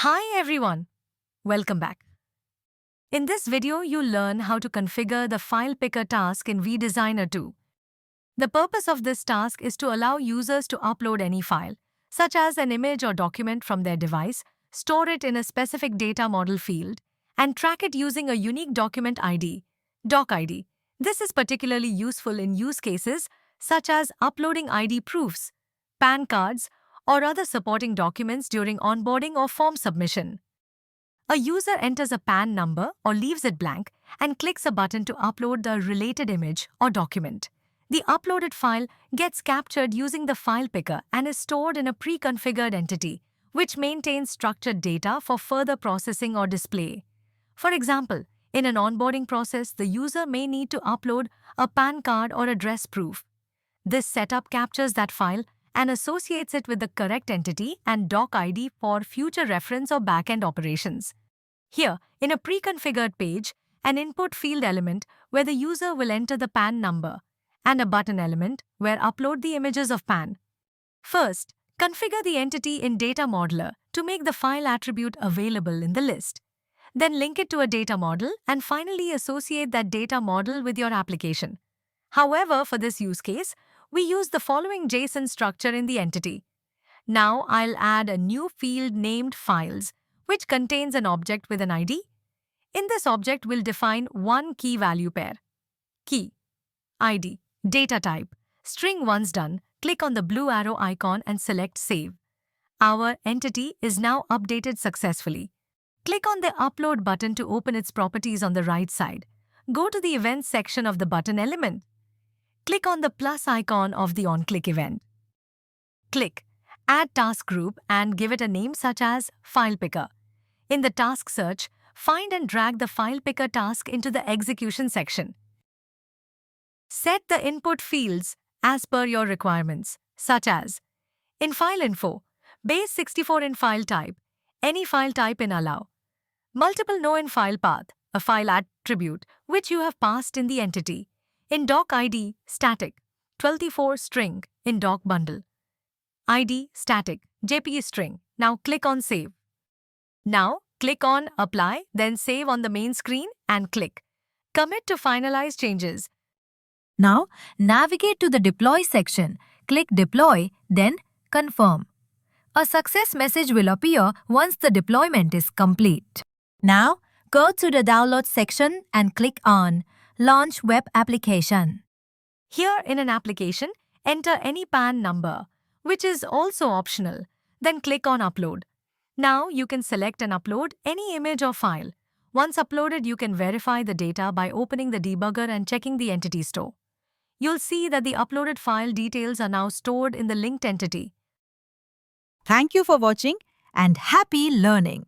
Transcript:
Hi everyone, welcome back. In this video, you'll learn how to configure the File Picker task in vDesigner 2. The purpose of this task is to allow users to upload any file, such as an image or document from their device, store it in a specific data model field, and track it using a unique document ID, doc ID. This is particularly useful in use cases such as uploading ID proofs, PAN cards, or other supporting documents during onboarding or form submission. A user enters a PAN number or leaves it blank and clicks a button to upload the related image or document. The uploaded file gets captured using the file picker and is stored in a pre-configured entity, which maintains structured data for further processing or display. For example, in an onboarding process, the user may need to upload a PAN card or address proof. This setup captures that file and associates it with the correct entity and doc ID for future reference or backend operations. Here, in a pre-configured page, an input field element where the user will enter the PAN number and a button element where upload the images of PAN. First, configure the entity in Data Modeler to make the file attribute available in the list. Then link it to a data model and finally associate that data model with your application. However, for this use case, we use the following JSON structure in the entity. Now I'll add a new field named Files, which contains an object with an ID. In this object, we'll define one key value pair. Key, ID, data type, string. Once done, click on the blue arrow icon and select Save. Our entity is now updated successfully. Click on the Upload button to open its properties on the right side. Go to the Events section of the button element. Click on the plus icon of the on-click event. Click Add Task Group and give it a name such as File Picker. In the task search, find and drag the File Picker task into the execution section. Set the input fields as per your requirements, such as in file info, base 64 in file type, any file type in allow, multiple no in file path, a file attribute which you have passed in the entity, in doc ID, static, 24 string, in doc bundle, ID, static, JPE string. Now click on Save. Now, click on Apply, then Save on the main screen and click Commit to finalize changes. Now, navigate to the Deploy section. Click Deploy, then Confirm. A success message will appear once the deployment is complete. Now, go to the Download section and click on Launch Web Application. Here in an application, enter any PAN number, which is also optional. Then click on Upload. Now you can select and upload any image or file. Once uploaded, you can verify the data by opening the debugger and checking the entity store. You'll see that the uploaded file details are now stored in the linked entity. Thank you for watching and happy learning.